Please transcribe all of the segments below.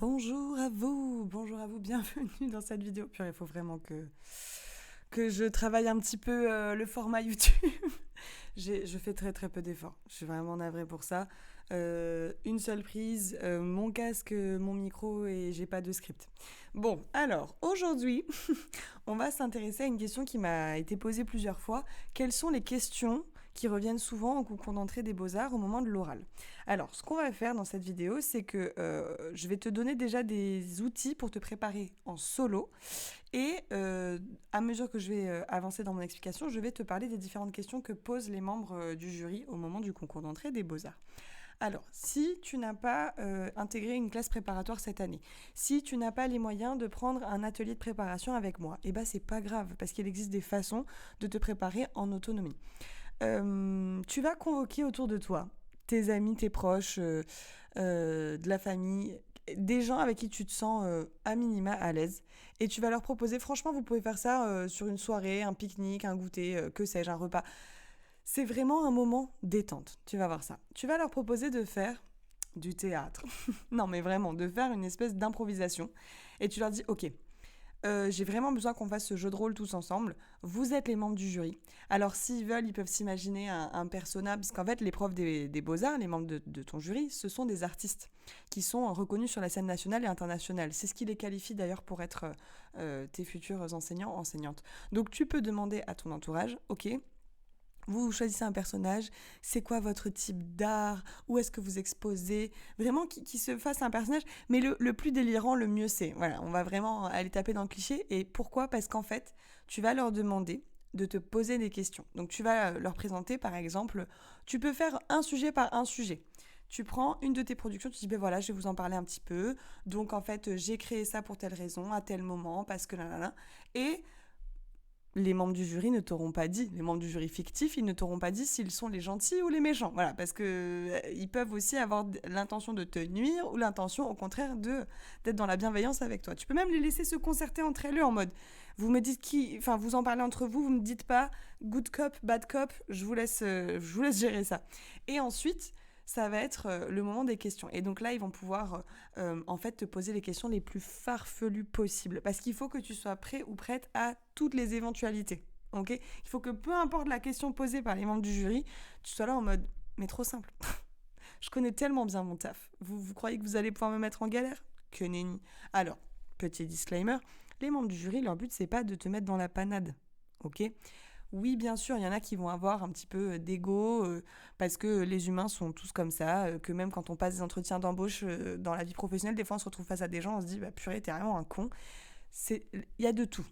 Bonjour à vous, bienvenue dans cette vidéo. Purée, il faut vraiment que je travaille un petit peu le format YouTube. Je fais très très peu d'efforts, je suis vraiment navrée pour ça. Une seule prise, mon casque, mon micro et j'ai pas de script. Bon, alors aujourd'hui, on va s'intéresser à une question qui m'a été posée plusieurs fois. Quelles sont les questions qui reviennent souvent au concours d'entrée des beaux-arts au moment de l'oral? Alors, ce qu'on va faire dans cette vidéo, c'est que je vais te donner déjà des outils pour te préparer en solo. Et à mesure que je vais avancer dans mon explication, je vais te parler des différentes questions que posent les membres du jury au moment du concours d'entrée des beaux-arts. Alors, si tu n'as pas intégré une classe préparatoire cette année, si tu n'as pas les moyens de prendre un atelier de préparation avec moi, eh ben c'est pas grave, parce qu'il existe des façons de te préparer en autonomie. Tu vas convoquer autour de toi tes amis, tes proches, de la famille, des gens avec qui tu te sens à minima à l'aise. Et tu vas leur proposer, franchement, vous pouvez faire ça sur une soirée, un pique-nique, un goûter, que sais-je, un repas. C'est vraiment un moment détente, tu vas voir ça. Tu vas leur proposer de faire du théâtre. Non, mais vraiment, de faire une espèce d'improvisation. Et tu leur dis, ok, j'ai vraiment besoin qu'on fasse ce jeu de rôle tous ensemble. Vous êtes les membres du jury. Alors, s'ils veulent, ils peuvent s'imaginer un persona, parce qu'en fait, les profs des beaux-arts, les membres de ton jury, ce sont des artistes qui sont reconnus sur la scène nationale et internationale. C'est ce qui les qualifie d'ailleurs pour être tes futurs enseignants, enseignantes. Donc, tu peux demander à ton entourage, ok, vous choisissez un personnage, c'est quoi votre type d'art, où est-ce que vous exposez, vraiment qui se fasse un personnage, mais le plus délirant, le mieux c'est. Voilà, on va vraiment aller taper dans le cliché. Et pourquoi? Parce qu'en fait, tu vas leur demander de te poser des questions. Donc tu vas leur présenter, par exemple, tu peux faire un sujet par un sujet. Tu prends une de tes productions, tu dis, ben voilà, je vais vous en parler un petit peu. Donc en fait, j'ai créé ça pour telle raison, à tel moment, parce que là. Et les membres du jury ne t'auront pas dit, les membres du jury fictif, ils ne t'auront pas dit s'ils sont les gentils ou les méchants. Voilà, parce que ils peuvent aussi avoir l'intention de te nuire ou l'intention, au contraire, d'être dans la bienveillance avec toi. Tu peux même les laisser se concerter entre elles en mode, vous me dites qui, enfin, vous en parlez entre vous, vous me dites pas good cop, bad cop, je vous laisse gérer ça. Et ensuite, ça va être le moment des questions. Et donc là, ils vont pouvoir en fait te poser les questions les plus farfelues possibles. Parce qu'il faut que tu sois prêt ou prête à toutes les éventualités. Ok? Il faut que peu importe la question posée par les membres du jury, tu sois là en mode, mais trop simple. Je connais tellement bien mon taf. Vous croyez que vous allez pouvoir me mettre en galère? Que nenni. Alors, petit disclaimer, les membres du jury, leur but, c'est pas de te mettre dans la panade. Ok? Oui, bien sûr, il y en a qui vont avoir un petit peu d'ego, parce que les humains sont tous comme ça, que même quand on passe des entretiens d'embauche dans la vie professionnelle, des fois on se retrouve face à des gens, on se dit, bah purée, t'es vraiment un con. Il y a de tout,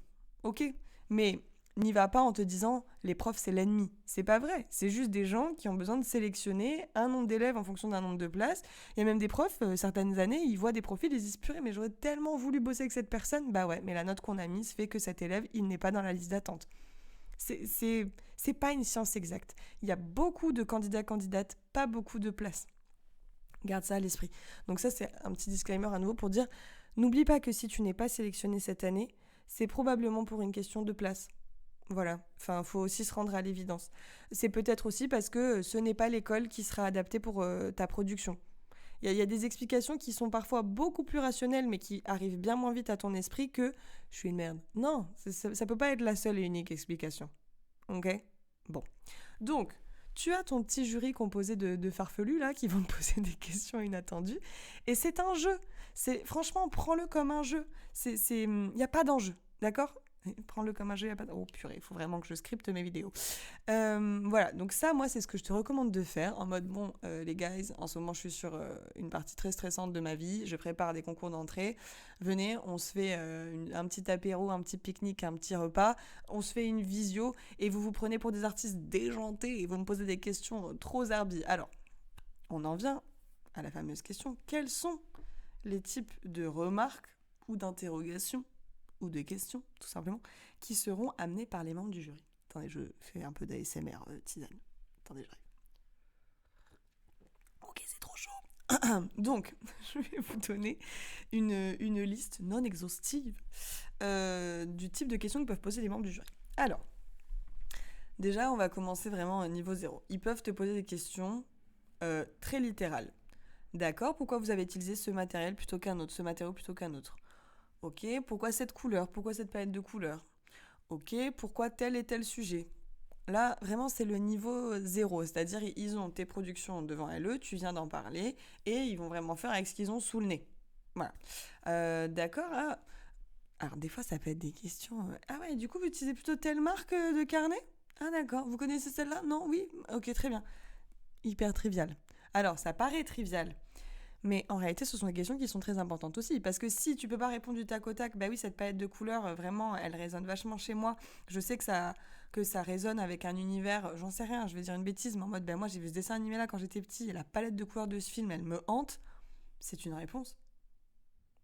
ok? Mais n'y va pas en te disant, les profs, c'est l'ennemi. C'est pas vrai, c'est juste des gens qui ont besoin de sélectionner un nombre d'élèves en fonction d'un nombre de places. Il y a même des profs, certaines années, ils voient des profils, ils disent, purée, mais j'aurais tellement voulu bosser avec cette personne. Bah ouais, mais la note qu'on a mise fait que cet élève, il n'est pas dans la liste d'attente. C'est pas une science exacte. Il y a beaucoup de candidats-candidates, pas beaucoup de places. Garde ça à l'esprit. Donc ça, c'est un petit disclaimer à nouveau pour dire, n'oublie pas que si tu n'es pas sélectionné cette année, c'est probablement pour une question de place. Voilà, enfin, faut aussi se rendre à l'évidence. C'est peut-être aussi parce que ce n'est pas l'école qui sera adaptée pour ta production. Il y a des explications qui sont parfois beaucoup plus rationnelles, mais qui arrivent bien moins vite à ton esprit que je suis une merde. Non, ça peut pas être la seule et unique explication. Ok? Bon. Donc, tu as ton petit jury composé de farfelus, là, qui vont te poser des questions inattendues. Et c'est un jeu. Franchement, prends-le comme un jeu. Il n'y a pas d'enjeu. D'accord? Prends-le comme un jeu, il n'y a pas d'enjeu. Oh purée, il faut vraiment que je scripte mes vidéos. Voilà, donc ça, moi, c'est ce que je te recommande de faire. En mode, bon, les guys, en ce moment, je suis sur une partie très stressante de ma vie. Je prépare des concours d'entrée. Venez, on se fait un petit apéro, un petit pique-nique, un petit repas. On se fait une visio et vous vous prenez pour des artistes déjantés et vous me posez des questions trop zarbi. Alors, on en vient à la fameuse question. Quels sont les types de remarques ou d'interrogations ou de questions, tout simplement, qui seront amenées par les membres du jury? Attendez, je fais un peu d'ASMR tisane. Attendez, j'arrive. Ok, c'est trop chaud. Donc, je vais vous donner une liste non exhaustive du type de questions que peuvent poser les membres du jury. Alors, déjà, on va commencer vraiment au niveau zéro. Ils peuvent te poser des questions très littérales. D'accord, pourquoi vous avez utilisé ce matériel plutôt qu'un autre, ce matériau plutôt qu'un autre? Ok, pourquoi cette couleur? Pourquoi cette palette de couleurs? Ok, pourquoi tel et tel sujet? Là, vraiment, c'est le niveau zéro. C'est-à-dire, ils ont tes productions devant eux, tu viens d'en parler, et ils vont vraiment faire avec ce qu'ils ont sous le nez. Voilà. D'accord. Alors, des fois, ça peut être des questions. Ah ouais, du coup, vous utilisez plutôt telle marque de carnet? Ah d'accord. Vous connaissez celle-là? Non? Oui? Ok, très bien. Hyper trivial. Alors, ça paraît trivial, mais en réalité, ce sont des questions qui sont très importantes aussi. Parce que si tu peux pas répondre du tac au tac, bah oui, cette palette de couleurs, vraiment, elle résonne vachement chez moi. Je sais que ça résonne avec un univers, j'en sais rien, je vais dire une bêtise, mais en mode, ben moi, j'ai vu ce dessin animé là quand j'étais petit, et la palette de couleurs de ce film, elle me hante. C'est une réponse.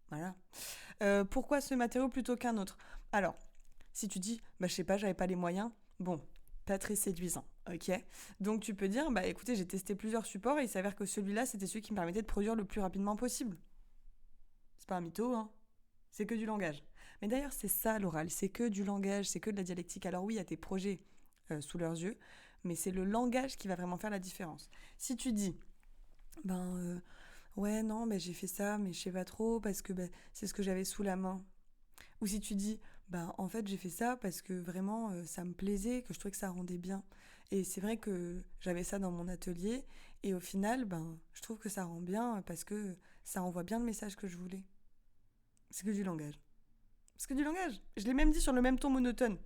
Voilà. Pourquoi ce matériau plutôt qu'un autre? Alors, si tu dis, bah je sais pas, j'avais pas les moyens, bon, pas très séduisant, ok? Donc tu peux dire, bah écoutez, j'ai testé plusieurs supports et il s'avère que celui-là, c'était celui qui me permettait de produire le plus rapidement possible. C'est pas un mytho, hein? C'est que du langage. Mais d'ailleurs, c'est ça l'oral, c'est que du langage, c'est que de la dialectique. Alors oui, il y a tes projets sous leurs yeux, mais c'est le langage qui va vraiment faire la différence. Si tu dis, ben ouais, non, ben, j'ai fait ça, mais je sais pas trop parce que ben, c'est ce que j'avais sous la main. Ou si tu dis, bah en fait j'ai fait ça parce que vraiment ça me plaisait, que je trouvais que ça rendait bien. Et c'est vrai que j'avais ça dans mon atelier et au final, ben je trouve que ça rend bien parce que ça envoie bien le message que je voulais. C'est que du langage. C'est que du langage. Je l'ai même dit sur le même ton monotone,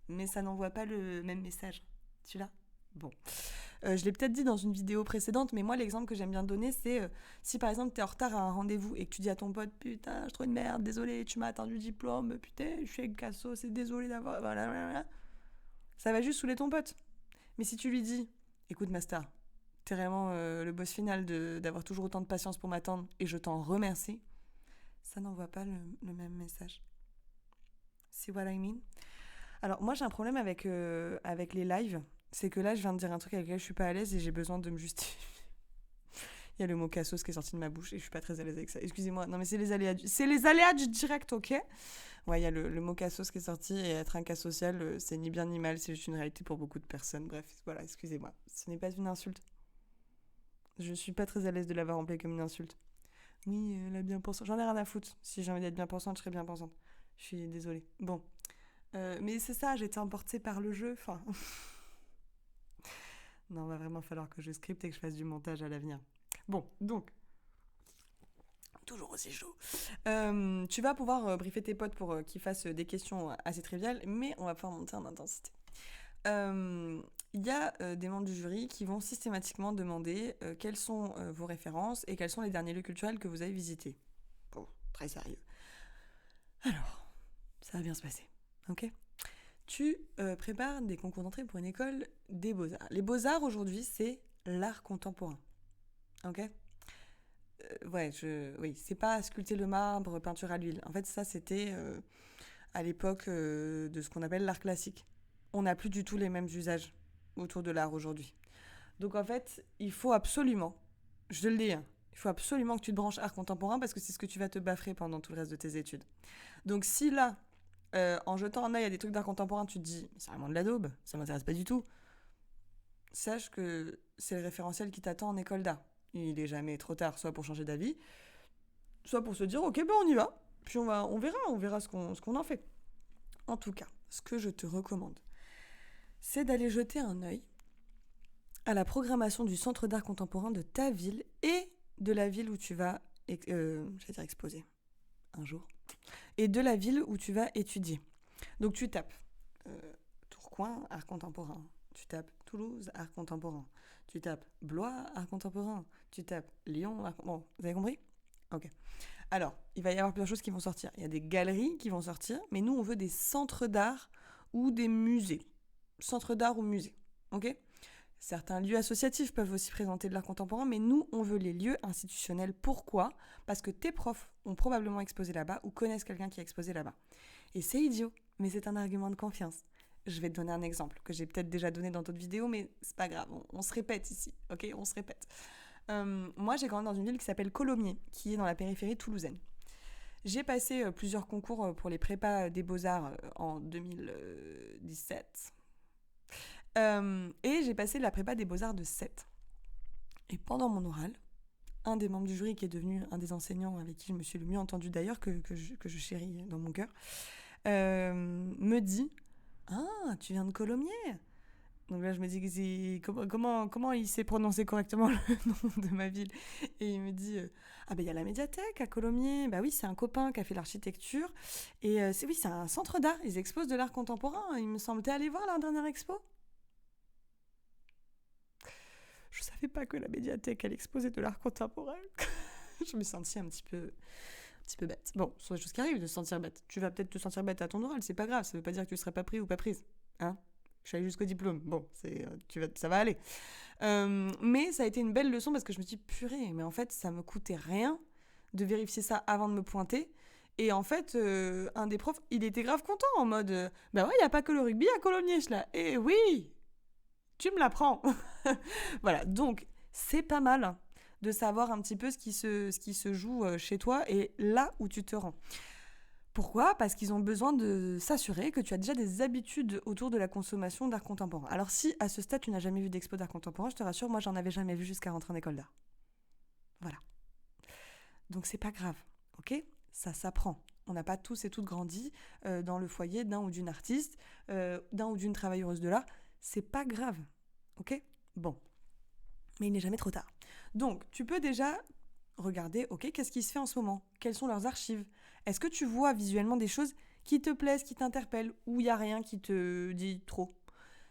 mais ça n'envoie pas le même message. Tu l'as? Bon. Je l'ai peut-être dit dans une vidéo précédente, mais moi, l'exemple que j'aime bien donner, c'est si par exemple, tu es en retard à un rendez-vous et que tu dis à ton pote, putain, je trouve une merde, désolé, tu m'as attendu le diplôme, putain, je suis avec Casso, c'est désolé d'avoir. Voilà. Ça va juste saouler ton pote. Mais si tu lui dis, écoute, Master, t'es vraiment le boss final d'avoir toujours autant de patience pour m'attendre et je t'en remercie, ça n'envoie pas le même message. See what I mean? Alors, moi, j'ai un problème avec les lives. C'est que là, je viens de dire un truc avec lequel je suis pas à l'aise et j'ai besoin de me justifier. Il y a le mot cassos qui est sorti de ma bouche et je suis pas très à l'aise avec ça. Excusez-moi. Non, mais c'est les aléas du direct, ok? Ouais, il y a le mot cassos qui est sorti et être un cas social, c'est ni bien ni mal, c'est juste une réalité pour beaucoup de personnes. Bref, voilà, excusez-moi. Ce n'est pas une insulte. Je suis pas très à l'aise de l'avoir employé comme une insulte. Oui, la bien-pensante. J'en ai rien à foutre. Si j'ai envie d'être bien-pensante, je serai bien-pensante. Je suis désolée. Bon. Mais c'est ça, j'ai été emportée par le jeu. Enfin. Non, va vraiment falloir que je scripte et que je fasse du montage à l'avenir. Bon, donc, toujours aussi chaud. Tu vas pouvoir briefer tes potes pour qu'ils fassent des questions assez triviales, mais on va pouvoir monter en intensité. Il y a des membres du jury qui vont systématiquement demander quelles sont vos références et quels sont les derniers lieux culturels que vous avez visités. Bon, très sérieux. Alors, ça va bien se passer, ok? Tu prépares des concours d'entrée pour une école des beaux-arts. Les beaux-arts aujourd'hui, c'est l'art contemporain, ok? Ouais, oui, c'est pas sculpter le marbre, peinture à l'huile. En fait, ça, c'était à l'époque de ce qu'on appelle l'art classique. On n'a plus du tout les mêmes usages autour de l'art aujourd'hui. Donc, en fait, il faut absolument, je te le dis, hein, il faut absolument que tu te branches art contemporain parce que c'est ce que tu vas te baffrer pendant tout le reste de tes études. Donc, si là, en jetant un œil à des trucs d'art contemporain, tu te dis, c'est vraiment de la daube, ça m'intéresse pas du tout, sache que c'est le référentiel qui t'attend en école d'art. Il est jamais trop tard, soit pour changer d'avis, soit pour se dire, ok, ben on y va, puis on verra ce qu'on en fait. En tout cas, ce que je te recommande, c'est d'aller jeter un œil à la programmation du centre d'art contemporain de ta ville et de la ville où tu vas, j'allais dire exposer, un jour, et de la ville où tu vas étudier. Donc tu tapes Tourcoing, art contemporain. Tu tapes Toulouse, art contemporain. Tu tapes Blois, art contemporain. Tu tapes Lyon, art contemporain. Bon, vous avez compris? Ok. Alors, il va y avoir plusieurs choses qui vont sortir. Il y a des galeries qui vont sortir, mais nous, on veut des centres d'art ou des musées. Centres d'art ou musées. Ok? Certains lieux associatifs peuvent aussi présenter de l'art contemporain, mais nous, on veut les lieux institutionnels. Pourquoi? Parce que tes profs ont probablement exposé là-bas ou connaissent quelqu'un qui a exposé là-bas. Et c'est idiot, mais c'est un argument de confiance. Je vais te donner un exemple que j'ai peut-être déjà donné dans d'autres vidéos, mais c'est pas grave, on se répète ici, ok? On se répète. Moi, j'ai grandi dans une ville qui s'appelle Colomiers, qui est dans la périphérie toulousaine. J'ai passé plusieurs concours pour les prépas des Beaux-Arts en 2017. Et j'ai passé la prépa des Beaux-Arts de 7. Et pendant mon oral, un des membres du jury, qui est devenu un des enseignants avec qui je me suis le mieux entendue d'ailleurs, que je chéris dans mon cœur, me dit « Ah, tu viens de Colomiers ?» Donc là, je me dis comment il sait prononcer correctement le nom de ma ville. Et il me dit Ah, ben il y a la médiathèque à Colomiers. Bah oui, c'est un copain qui a fait l'architecture. Et c'est un centre d'art. Ils exposent de l'art contemporain. Il me semble. T'es allé voir leur dernière expo? Je savais pas que la médiathèque, elle exposait de l'art contemporain. Je me sentis un petit peu bête. Bon, ce sont des choses qui arrivent de se sentir bête. Tu vas peut-être te sentir bête à ton oral, c'est pas grave. Ça veut pas dire que tu serais pas pris ou pas prise. Hein? Je suis allée jusqu'au diplôme. Bon, ça va aller. Mais ça a été une belle leçon parce que je me dis, purée, mais en fait, ça me coûtait rien de vérifier ça avant de me pointer. Et en fait, un des profs, il était grave content en mode, bah ouais, il n'y a pas que le rugby à Colomiers, là. Et oui, tu me l'apprends. Voilà, donc c'est pas mal de savoir un petit peu ce qui se joue chez toi et là où tu te rends. Pourquoi ? Parce qu'ils ont besoin de s'assurer que tu as déjà des habitudes autour de la consommation d'art contemporain. Alors si à ce stade tu n'as jamais vu d'expo d'art contemporain, je te rassure, moi j'en avais jamais vu jusqu'à rentrer en école d'art. Voilà. Donc c'est pas grave, ok ? Ça s'apprend. On n'a pas tous et toutes grandi dans le foyer d'un ou d'une artiste, d'un ou d'une travailleuse de l'art. C'est pas grave, ok ? Bon. Mais il n'est jamais trop tard. Donc tu peux déjà regarder, ok, qu'est-ce qui se fait en ce moment ? Quelles sont leurs archives ? Est-ce que tu vois visuellement des choses qui te plaisent, qui t'interpellent, ou il n'y a rien qui te dit trop ?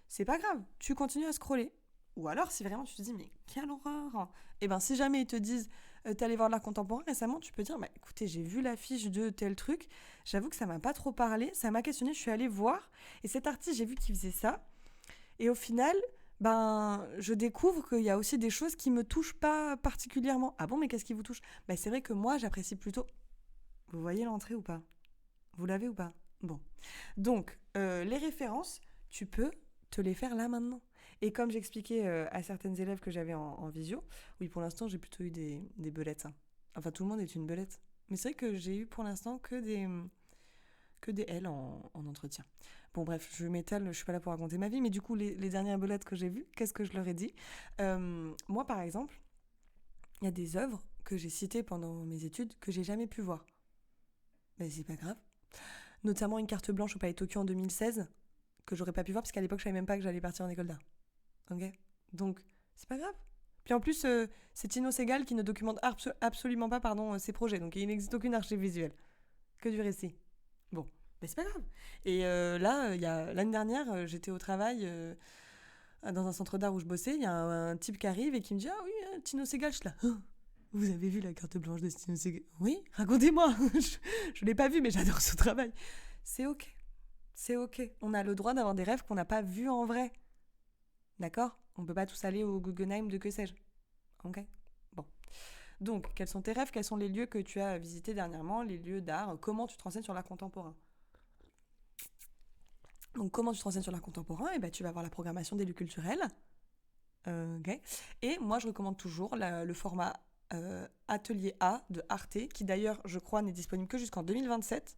C'est pas grave, tu continues à scroller. Ou alors, si vraiment tu te dis, mais quelle horreur ! Eh bien, si jamais ils te disent, t'es allé voir l'art contemporain récemment, tu peux dire, bah, écoutez, j'ai vu l'affiche de tel truc, j'avoue que ça m'a pas trop parlé, ça m'a questionné, je suis allée voir, et cet artiste, j'ai vu qu'il faisait ça, et au final, je découvre qu'il y a aussi des choses qui me touchent pas particulièrement. Ah bon, mais qu'est-ce qui vous touche ? C'est vrai que moi, j'apprécie plutôt... Vous voyez l'entrée ou pas ? Vous l'avez ou pas ? Bon. Donc, les références, tu peux te les faire là maintenant. Et comme j'expliquais à certaines élèves que j'avais en visio, oui, pour l'instant, j'ai plutôt eu des belettes. Hein. Enfin, tout le monde est une belette. Mais c'est vrai que j'ai eu pour l'instant que des L en entretien. Bon, bref, je m'étale, je suis pas là pour raconter ma vie, mais du coup, les dernières belettes que j'ai vues, qu'est-ce que je leur ai dit ? Moi, par exemple, il y a des œuvres que j'ai citées pendant mes études que j'ai jamais pu voir. Mais c'est pas grave. Notamment une carte blanche au Palais Tokyo en 2016, que j'aurais pas pu voir, parce qu'à l'époque, je savais même pas que j'allais partir en école d'art. Ok ? Donc, c'est pas grave. Puis en plus, c'est Tino Segal qui ne documente absolument pas ses projets, donc il n'existe aucune archive visuelle. Que du récit. Bon, mais c'est pas grave. Et là, l'année dernière, j'étais au travail dans un centre d'art où je bossais, il y a un type qui arrive et qui me dit « Ah oui, Tino Segal », je suis là « Vous avez vu la carte blanche de Tino Segal ?»« Oui, racontez-moi. Je l'ai pas vu, mais j'adore ce travail. » C'est ok. C'est ok. On a le droit d'avoir des rêves qu'on n'a pas vus en vrai. D'accord ? On peut pas tous aller au Guggenheim de que sais-je. Ok ? Bon. Donc, quels sont tes rêves ? Quels sont les lieux que tu as visités dernièrement, les lieux d'art ? Comment tu te renseignes sur l'art contemporain ? Donc, comment tu te renseignes sur l'art contemporain ? Eh ben, tu vas voir la programmation des lieux culturels. Okay. Et moi, je recommande toujours le format Atelier A de Arte, qui d'ailleurs, je crois, n'est disponible que jusqu'en 2027.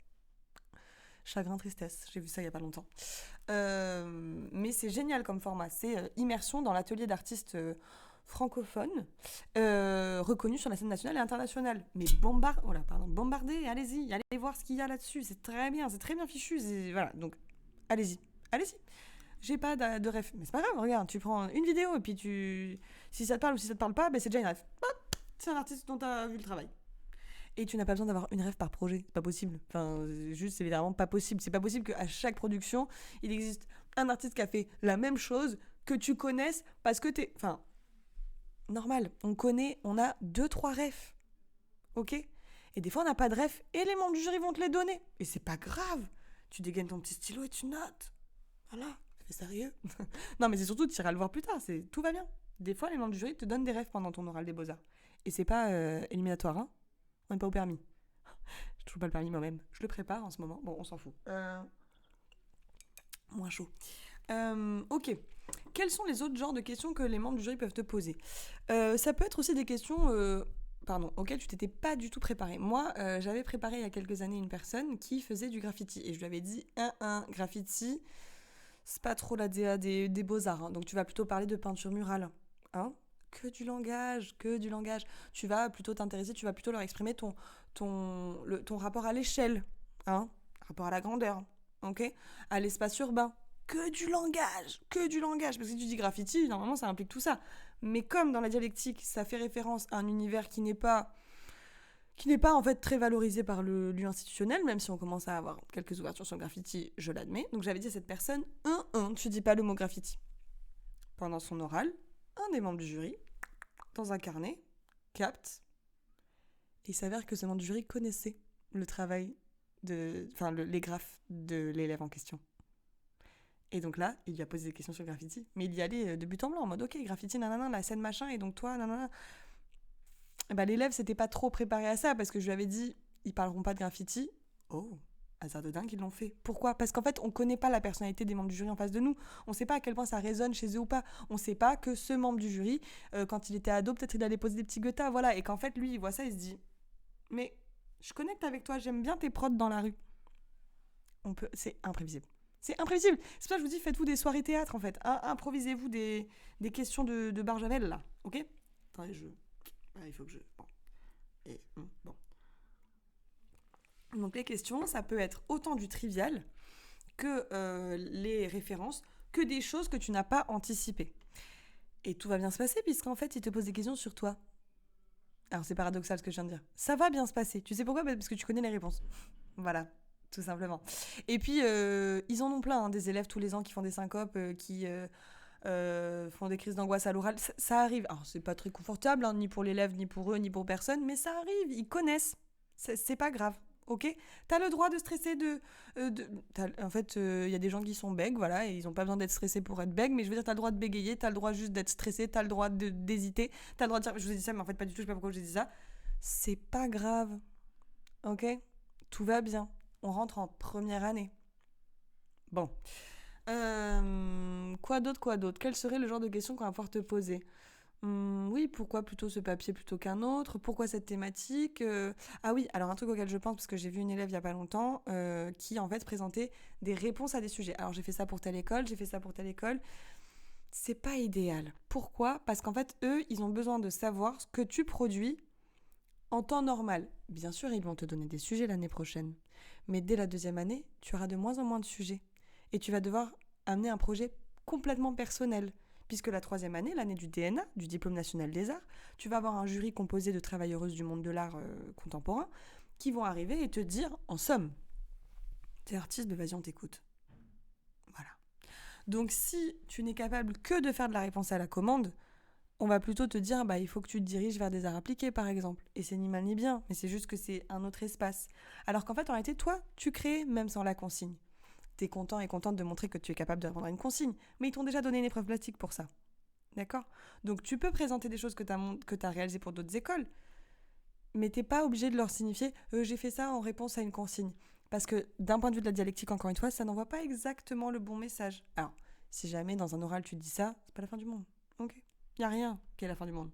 Chagrin, tristesse, j'ai vu ça il n'y a pas longtemps. Mais c'est génial comme format. C'est immersion dans l'atelier d'artistes francophones reconnus sur la scène nationale et internationale. Mais bombardez, allez-y, allez voir ce qu'il y a là-dessus. C'est très bien fichu. Voilà, donc allez-y. J'ai pas de ref, mais c'est pas grave, regarde, tu prends une vidéo et puis si ça te parle ou si ça te parle pas, c'est déjà une ref. Hop, c'est un artiste dont t'as vu le travail. Et tu n'as pas besoin d'avoir une ref par projet, c'est pas possible. Enfin, c'est évidemment pas possible. C'est pas possible qu'à chaque production, il existe un artiste qui a fait la même chose, que tu connaisses parce que t'es... Enfin, normal, on a 2-3 refs, ok ? Et des fois, on n'a pas de ref et les membres du jury vont te les donner. Et c'est pas grave, tu dégaines ton petit stylo et tu notes. Voilà. Sérieux ? Non, mais c'est surtout, tu iras le voir plus tard, tout va bien. Des fois, les membres du jury te donnent des rêves pendant ton oral des beaux-arts. Et c'est pas éliminatoire, hein ? On n'est pas au permis. Je trouve pas le permis moi-même. Je le prépare en ce moment. Bon, on s'en fout. Moins chaud. Ok. Quels sont les autres genres de questions que les membres du jury peuvent te poser ? Ça peut être aussi des questions... auquel tu t'étais pas du tout préparé. Moi, j'avais préparé il y a quelques années une personne qui faisait du graffiti. Et je lui avais dit, graffiti... C'est pas trop la DA des beaux-arts, hein. Donc tu vas plutôt parler de peinture murale. Hein ? Que du langage, que du langage. Tu vas plutôt t'intéresser, tu vas plutôt leur exprimer ton rapport à l'échelle, hein, rapport à la grandeur, ok, à l'espace urbain. Que du langage, que du langage. Parce que si tu dis graffiti, normalement ça implique tout ça. Mais comme dans la dialectique, ça fait référence à un univers qui n'est pas en fait très valorisé par le lieu institutionnel, même si on commence à avoir quelques ouvertures sur le graffiti, je l'admets. Donc j'avais dit à cette personne, tu dis pas le mot graffiti. Pendant son oral, un des membres du jury, dans un carnet, capte, et il s'avère que ce membre du jury connaissait le travail les graphes de l'élève en question. Et donc là, il lui a posé des questions sur le graffiti, mais il y allait de but en blanc, en mode, ok, graffiti, nanana, la scène machin, et donc toi, nanana. Bah, l'élève s'était pas trop préparé à ça, parce que je lui avais dit, ils parleront pas de graffiti. Oh, hasard de dingue, ils l'ont fait. Pourquoi ? Parce qu'en fait, on connaît pas la personnalité des membres du jury en face de nous. On sait pas à quel point ça résonne chez eux ou pas. On sait pas que ce membre du jury, quand il était ado, peut-être il allait poser des petits guettas, voilà. Et qu'en fait, lui, il voit ça, il se dit, mais je connecte avec toi, j'aime bien tes prods dans la rue. C'est imprévisible. C'est imprévisible. C'est pour ça que je vous dis, faites-vous des soirées théâtre, en fait. Improvisez-vous des questions de Barjavel, là. Ok ? Attendez, il faut que je... Bon. Bon. Donc les questions, ça peut être autant du trivial que les références, que des choses que tu n'as pas anticipées. Et tout va bien se passer, puisqu'en fait, il te pose des questions sur toi. Alors c'est paradoxal ce que je viens de dire. Ça va bien se passer. Tu sais pourquoi ? Parce que tu connais les réponses. Voilà. Tout simplement. Et puis, ils en ont plein, hein, des élèves tous les ans qui font des syncopes, qui font des crises d'angoisse à l'oral. Ça arrive. Alors, c'est pas très confortable, hein, ni pour l'élève, ni pour eux, ni pour personne, mais ça arrive. Ils connaissent. C'est pas grave. Ok ? T'as le droit de stresser En fait, y a des gens qui sont bègues, voilà, et ils ont pas besoin d'être stressés pour être bègues, mais je veux dire, t'as le droit de bégayer, t'as le droit juste d'être stressé, t'as le droit d'hésiter, t'as le droit de dire, je vous ai dit ça, mais en fait, pas du tout, je sais pas pourquoi je vous ai dit ça. C'est pas grave. Ok ? Tout va bien. On rentre en première année. Bon. Quoi d'autre ? Quel serait le genre de question qu'on va pouvoir te poser ? Oui, pourquoi plutôt ce papier plutôt qu'un autre ? Pourquoi cette thématique ? Ah oui, alors un truc auquel je pense, parce que j'ai vu une élève il y a pas longtemps qui en fait présentait des réponses à des sujets. Alors j'ai fait ça pour telle école, j'ai fait ça pour telle école. C'est pas idéal. Pourquoi ? Parce qu'en fait, eux, ils ont besoin de savoir ce que tu produis en temps normal. Bien sûr, ils vont te donner des sujets l'année prochaine. Mais dès la deuxième année, tu auras de moins en moins de sujets. Et tu vas devoir amener un projet complètement personnel. Puisque la troisième année, l'année du DNA, du Diplôme national des arts, tu vas avoir un jury composé de travailleuses du monde de l'art contemporain qui vont arriver et te dire, en somme, t'es artiste, mais vas-y, on t'écoute. Voilà. Donc si tu n'es capable que de faire de la réponse à la commande, on va plutôt te dire, il faut que tu te diriges vers des arts appliqués, par exemple. Et c'est ni mal ni bien, mais c'est juste que c'est un autre espace. Alors qu'en fait, en réalité, toi, tu crées même sans la consigne. T'es content et contente de montrer que tu es capable de répondre à une consigne, mais ils t'ont déjà donné une épreuve pratique pour ça. D'accord ? Donc tu peux présenter des choses que t'as réalisées pour d'autres écoles, mais t'es pas obligé de leur signifier j'ai fait ça en réponse à une consigne. Parce que d'un point de vue de la dialectique, encore une fois, ça n'envoie pas exactement le bon message. Alors, si jamais dans un oral tu dis ça, c'est pas la fin du monde. Ok ? Y a rien qui est la fin du monde.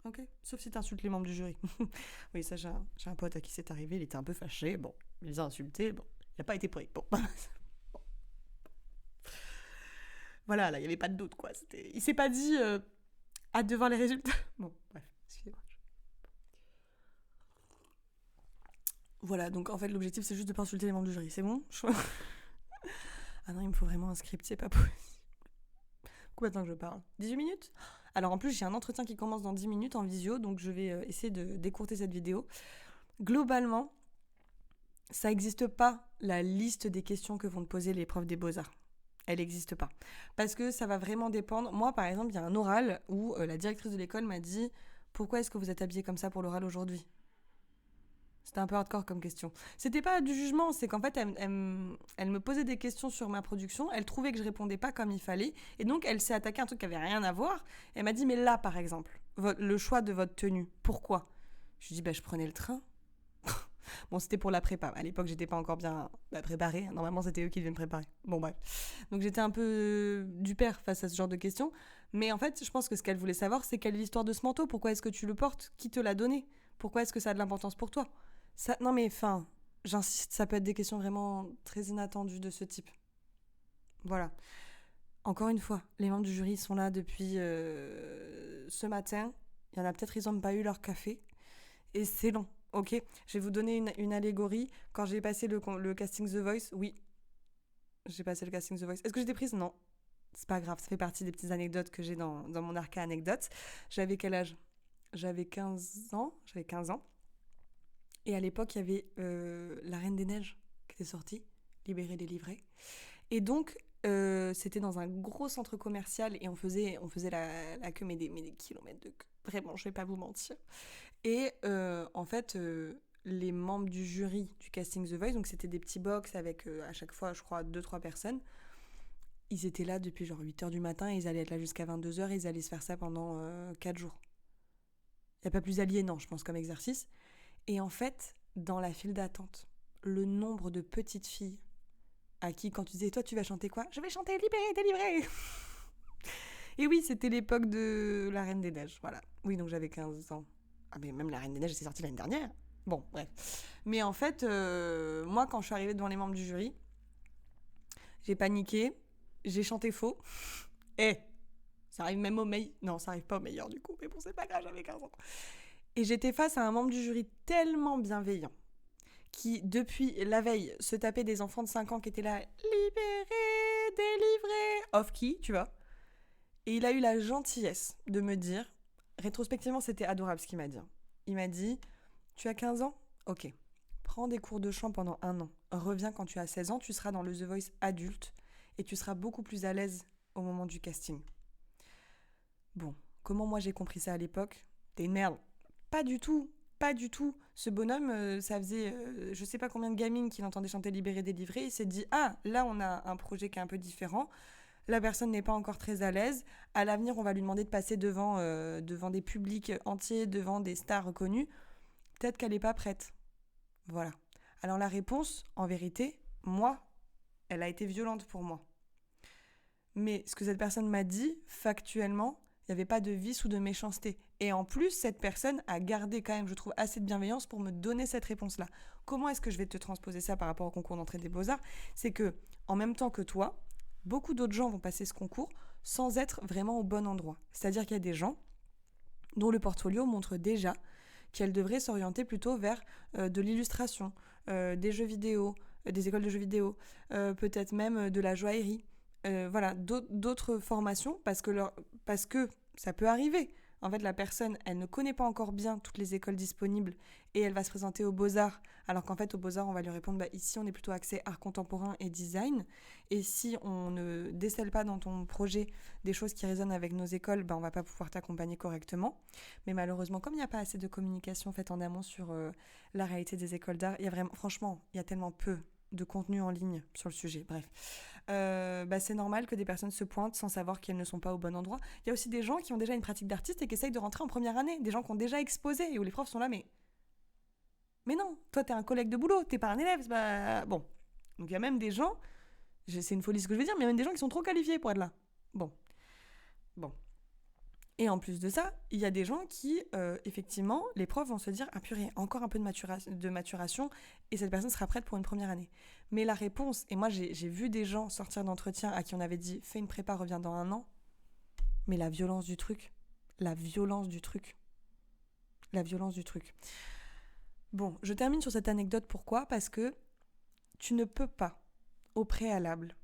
Ok ? Sauf si t'insultes les membres du jury. Oui, ça, j'ai un pote à qui c'est arrivé, il était un peu fâché. Bon, il les a insultés. Bon, il n'a pas été pris. Bon. Voilà, là, il n'y avait pas de doute, quoi. Il s'est pas dit hâte de voir les résultats. Bon, bref, excusez-moi. Voilà, donc en fait, l'objectif, c'est juste de pas insulter les membres du jury. C'est bon ? Ah non, il me faut vraiment un script, c'est pas possible. Combien de temps que je parle ? 18 minutes ? Alors en plus, j'ai un entretien qui commence dans 10 minutes en visio, donc je vais essayer de décourter cette vidéo. Globalement, ça n'existe pas, la liste des questions que vont te poser les profs des beaux-arts. Elle n'existe pas. Parce que ça va vraiment dépendre. Moi, par exemple, il y a un oral où la directrice de l'école m'a dit « Pourquoi est-ce que vous êtes habillée comme ça pour l'oral aujourd'hui ?» C'était un peu hardcore comme question. C'était pas du jugement, c'est qu'en fait, elle me posait des questions sur ma production, elle trouvait que je répondais pas comme il fallait, et donc elle s'est attaquée à un truc qui avait rien à voir. Elle m'a dit, mais là, par exemple, le choix de votre tenue, pourquoi ? Je lui ai dit, je prenais le train. Bon, c'était pour la prépa. À l'époque, j'étais pas encore bien préparée. Normalement, c'était eux qui devaient me préparer. Bon, bref. Donc, j'étais un peu du père face à ce genre de questions. Mais en fait, je pense que ce qu'elle voulait savoir, c'est quelle est l'histoire de ce manteau ? Pourquoi est-ce que tu le portes ? Qui te l'a donné ? Pourquoi est-ce que ça a de l'importance pour toi ? Ça, non mais enfin, j'insiste, ça peut être des questions vraiment très inattendues de ce type. Voilà. Encore une fois, les membres du jury sont là depuis ce matin. Il y en a peut-être, ils n'ont pas eu leur café. Et c'est long, ok. Je vais vous donner une allégorie. Quand j'ai passé le casting The Voice, oui, j'ai passé le casting The Voice. Est-ce que j'étais prise? Non. C'est pas grave, ça fait partie des petites anecdotes que j'ai dans mon arc à anecdotes. J'avais quel âge? J'avais 15 ans. J'avais 15 ans. Et à l'époque, il y avait La Reine des Neiges qui était sortie, Libérée, délivrée. Et donc, c'était dans un gros centre commercial et on faisait la queue, mais des kilomètres de queue. Vraiment, je vais pas vous mentir. Et en fait, les membres du jury du casting The Voice, donc c'était des petits box avec à chaque fois, je crois, 2-3 personnes. Ils étaient là depuis genre 8h du matin et ils allaient être là jusqu'à 22h et ils allaient se faire ça pendant 4 jours. Il n'y a pas plus aliénant, je pense, comme exercice. Et en fait, dans la file d'attente, le nombre de petites filles à qui, quand tu disais, toi, tu vas chanter quoi? Je vais chanter Libérée, délivrée. Et oui, c'était l'époque de La Reine des Neiges, voilà. Oui, donc j'avais 15 ans. Ah, mais même La Reine des Neiges, c'est sorti l'année dernière. Bon, bref. Mais en fait, moi, quand je suis arrivée devant les membres du jury, j'ai paniqué, j'ai chanté faux. Et ça arrive même au meilleur. Non, ça arrive pas au meilleur du coup, mais bon, c'est pas grave, j'avais 15 ans. Et j'étais face à un membre du jury tellement bienveillant qui, depuis la veille, se tapait des enfants de 5 ans qui étaient là, libérés, délivrés, off-key, tu vois. Et il a eu la gentillesse de me dire, rétrospectivement, c'était adorable ce qu'il m'a dit. Il m'a dit, tu as 15 ans? Ok. Prends des cours de chant pendant 1 an. Reviens quand tu as 16 ans, tu seras dans le The Voice adulte et tu seras beaucoup plus à l'aise au moment du casting. Bon, comment moi j'ai compris ça à l'époque? T'es une merde. Pas du tout, pas du tout. Ce bonhomme, ça faisait je sais pas combien de gamines qu'il entendait chanter Libéré, délivré. Il s'est dit, ah, là on a un projet qui est un peu différent. La personne n'est pas encore très à l'aise. À l'avenir, on va lui demander de passer devant des publics entiers, devant des stars reconnues. Peut-être qu'elle n'est pas prête. Voilà. Alors la réponse, en vérité, moi, elle a été violente pour moi. Mais ce que cette personne m'a dit, factuellement, il n'y avait pas de vice ou de méchanceté. Et en plus, cette personne a gardé quand même, je trouve, assez de bienveillance pour me donner cette réponse-là. Comment est-ce que je vais te transposer ça par rapport au concours d'entrée des Beaux-Arts? C'est que, en même temps que toi, beaucoup d'autres gens vont passer ce concours sans être vraiment au bon endroit. C'est-à-dire qu'il y a des gens dont le portfolio montre déjà qu'elles devraient s'orienter plutôt vers de l'illustration, des jeux vidéo, des écoles de jeux vidéo, peut-être même de la joaillerie. Voilà, d'autres formations parce que ça peut arriver. En fait, la personne, elle ne connaît pas encore bien toutes les écoles disponibles et elle va se présenter aux Beaux-Arts, alors qu'en fait, aux Beaux-Arts, on va lui répondre, bah, ici, on est plutôt axé art contemporain et design. Et si on ne décèle pas dans ton projet des choses qui résonnent avec nos écoles, bah, on va pas pouvoir t'accompagner correctement. Mais malheureusement, comme il n'y a pas assez de communication faite en amont sur la réalité des écoles d'art, il y a vraiment, franchement, il y a tellement peu de contenu en ligne sur le sujet. Bref. Bah, c'est normal que des personnes se pointent sans savoir qu'elles ne sont pas au bon endroit. Il y a aussi des gens qui ont déjà une pratique d'artiste et qui essayent de rentrer en première année. Des gens qui ont déjà exposé et où les profs sont là, mais non, toi t'es un collègue de boulot, t'es pas un élève. Bah, bon. Donc il y a même des gens, c'est une folie ce que je veux dire, mais il y a même des gens qui sont trop qualifiés pour être là. Bon. Et en plus de ça, il y a des gens qui, effectivement, les profs vont se dire « Ah purée, encore un peu de maturation et cette personne sera prête pour une première année. » Mais la réponse, et moi j'ai vu des gens sortir d'entretien à qui on avait dit « Fais une prépa, reviens dans 1 an. » Mais la violence du truc. Bon, je termine sur cette anecdote. Pourquoi? Parce que tu ne peux pas, au préalable,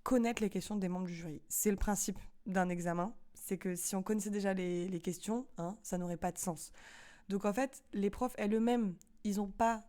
connaître les questions des membres du jury. C'est le principe d'un examen. C'est que si on connaissait déjà les questions, hein, ça n'aurait pas de sens. Donc en fait, les profs elles-mêmes, ils n'ont pas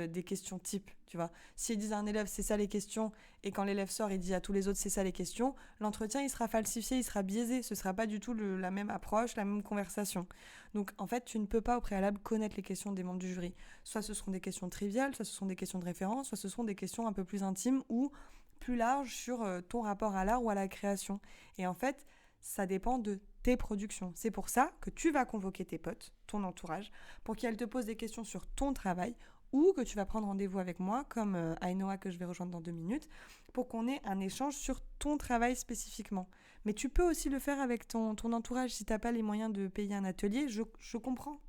des questions types, tu vois. S'ils disent à un élève, c'est ça les questions, et quand l'élève sort, il dit à tous les autres, c'est ça les questions, l'entretien, il sera falsifié, il sera biaisé, ce ne sera pas du tout la même approche, la même conversation. Donc en fait, tu ne peux pas au préalable connaître les questions des membres du jury. Soit ce seront des questions triviales, soit ce sont des questions de référence, soit ce seront des questions un peu plus intimes ou plus larges sur ton rapport à l'art ou à la création. Et en fait, ça dépend de tes productions. C'est pour ça que tu vas convoquer tes potes, ton entourage, pour qu'elles te posent des questions sur ton travail ou que tu vas prendre rendez-vous avec moi, comme Ainoa que je vais rejoindre dans 2 minutes, pour qu'on ait un échange sur ton travail spécifiquement. Mais tu peux aussi le faire avec ton entourage si tu n'as pas les moyens de payer un atelier. Je comprends.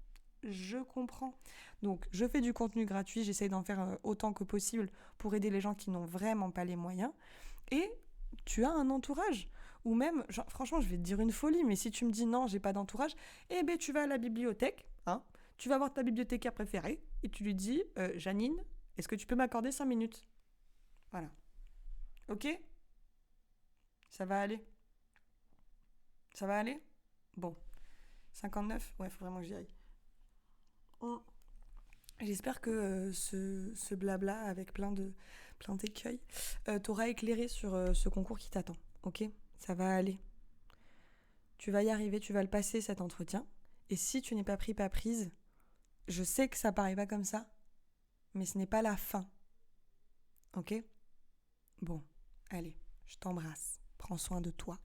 Donc, je fais du contenu gratuit, j'essaye d'en faire autant que possible pour aider les gens qui n'ont vraiment pas les moyens. Et tu as un entourage. Ou même, genre, franchement, je vais te dire une folie, mais si tu me dis non, j'ai pas d'entourage, eh ben tu vas à la bibliothèque, hein, tu vas voir ta bibliothécaire préférée et tu lui dis Janine, est-ce que tu peux m'accorder 5 minutes? Voilà. Ok? Ça va aller? Ça va aller? Bon. 59? Ouais, faut vraiment que j'y aille. Mm. J'espère que ce blabla avec plein d'écueils t'aura éclairé sur ce concours qui t'attend. Ok? Ça va aller. Tu vas y arriver, tu vas le passer cet entretien. Et si tu n'es pas pris, pas prise, je sais que ça paraît pas comme ça, mais ce n'est pas la fin. Ok? Bon, allez, je t'embrasse. Prends soin de toi.